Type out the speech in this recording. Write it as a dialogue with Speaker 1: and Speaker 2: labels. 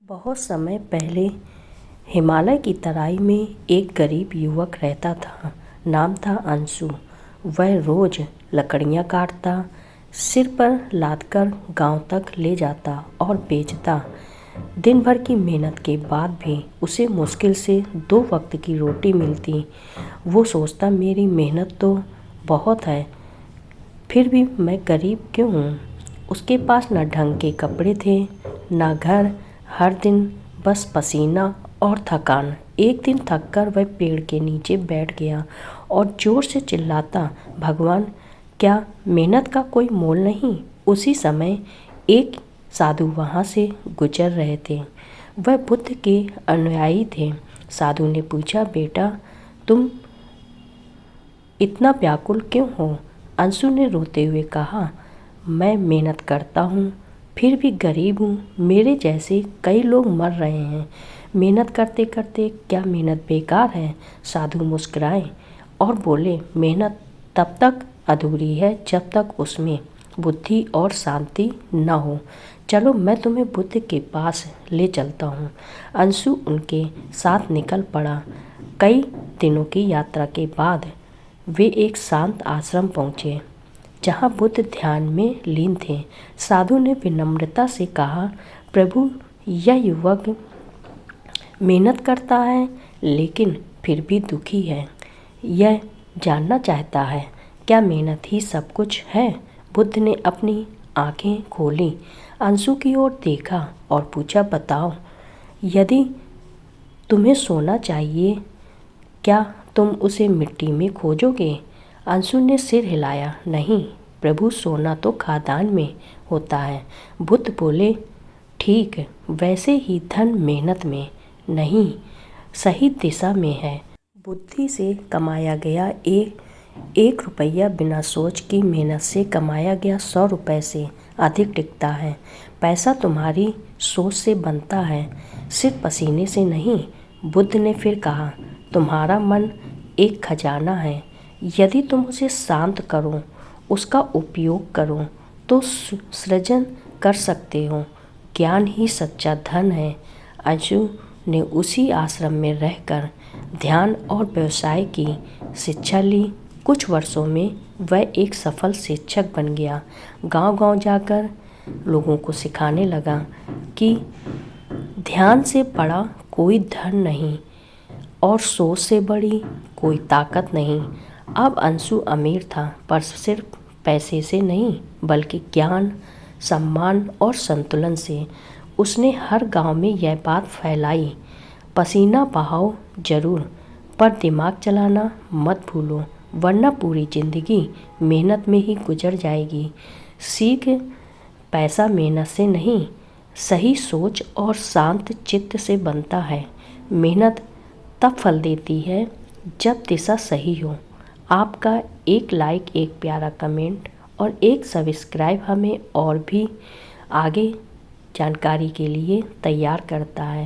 Speaker 1: बहुत समय पहले हिमालय की तराई में एक गरीब युवक रहता था। नाम था अंशु। वह रोज लकड़ियाँ काटता, सिर पर लादकर गांव तक ले जाता और बेचता। दिन भर की मेहनत के बाद भी उसे मुश्किल से 2 वक्त की रोटी मिलती। वो सोचता, मेरी मेहनत तो बहुत है, फिर भी मैं गरीब क्यों हूँ। उसके पास न ढंग के कपड़े थे, न घर, हर दिन बस पसीना और थकान। एक दिन थककर वह पेड़ के नीचे बैठ गया और जोर से चिल्लाता, भगवान, क्या मेहनत का कोई मोल नहीं। उसी समय एक साधु वहाँ से गुजर रहे थे। वह बुद्ध के अनुयायी थे। साधु ने पूछा, बेटा, तुम इतना व्याकुल क्यों हो। अंशु ने रोते हुए कहा, मैं मेहनत करता हूँ, फिर भी गरीब हूँ। मेरे जैसे कई लोग मर रहे हैं। मेहनत करते करते क्या मेहनत बेकार है। साधु मुस्कुराए और बोले, मेहनत तब तक अधूरी है जब तक उसमें बुद्धि और शांति न हो। चलो, मैं तुम्हें बुद्ध के पास ले चलता हूँ। अंशु उनके साथ निकल पड़ा। कई दिनों की यात्रा के बाद वे एक शांत आश्रम पहुँचे, जहाँ बुद्ध ध्यान में लीन थे। साधु ने विनम्रता से कहा, प्रभु, यह युवक मेहनत करता है लेकिन फिर भी दुखी है। यह जानना चाहता है, क्या मेहनत ही सब कुछ है। बुद्ध ने अपनी आंखें खोली, अंशु की ओर देखा और पूछा, बताओ, यदि तुम्हें सोना चाहिए, क्या तुम उसे मिट्टी में खोजोगे। अंशु ने सिर हिलाया, नहीं प्रभु, सोना तो खदान में होता है। बुद्ध बोले, ठीक, वैसे ही धन मेहनत में नहीं, सही दिशा में है। बुद्धि से कमाया गया एक रुपया बिना सोच की मेहनत से कमाया गया 100 रुपये से अधिक टिकता है। पैसा तुम्हारी सोच से बनता है, सिर्फ पसीने से नहीं। बुद्ध ने फिर कहा, तुम्हारा मन एक खजाना है। यदि तुम उसे शांत करो, उसका उपयोग करो, तो सृजन कर सकते हो। ज्ञान ही सच्चा धन है। अंशु ने उसी आश्रम में रहकर ध्यान और व्यवसाय की शिक्षा ली। कुछ वर्षों में वह एक सफल शिक्षक बन गया। गांव-गांव जाकर लोगों को सिखाने लगा कि ध्यान से बड़ा कोई धन नहीं और सोच से बड़ी कोई ताकत नहीं। अब अंशु अमीर था, पर सिर्फ पैसे से नहीं, बल्कि ज्ञान, सम्मान और संतुलन से। उसने हर गांव में यह बात फैलाई, पसीना बहाओ जरूर, पर दिमाग चलाना मत भूलो, वरना पूरी जिंदगी मेहनत में ही गुजर जाएगी। सीख, पैसा मेहनत से नहीं, सही सोच और शांत चित्त से बनता है। मेहनत तब फल देती है जब दिशा सही हो। आपका एक लाइक, एक प्यारा कमेंट और एक सब्सक्राइब हमें और भी आगे जानकारी के लिए तैयार करता है।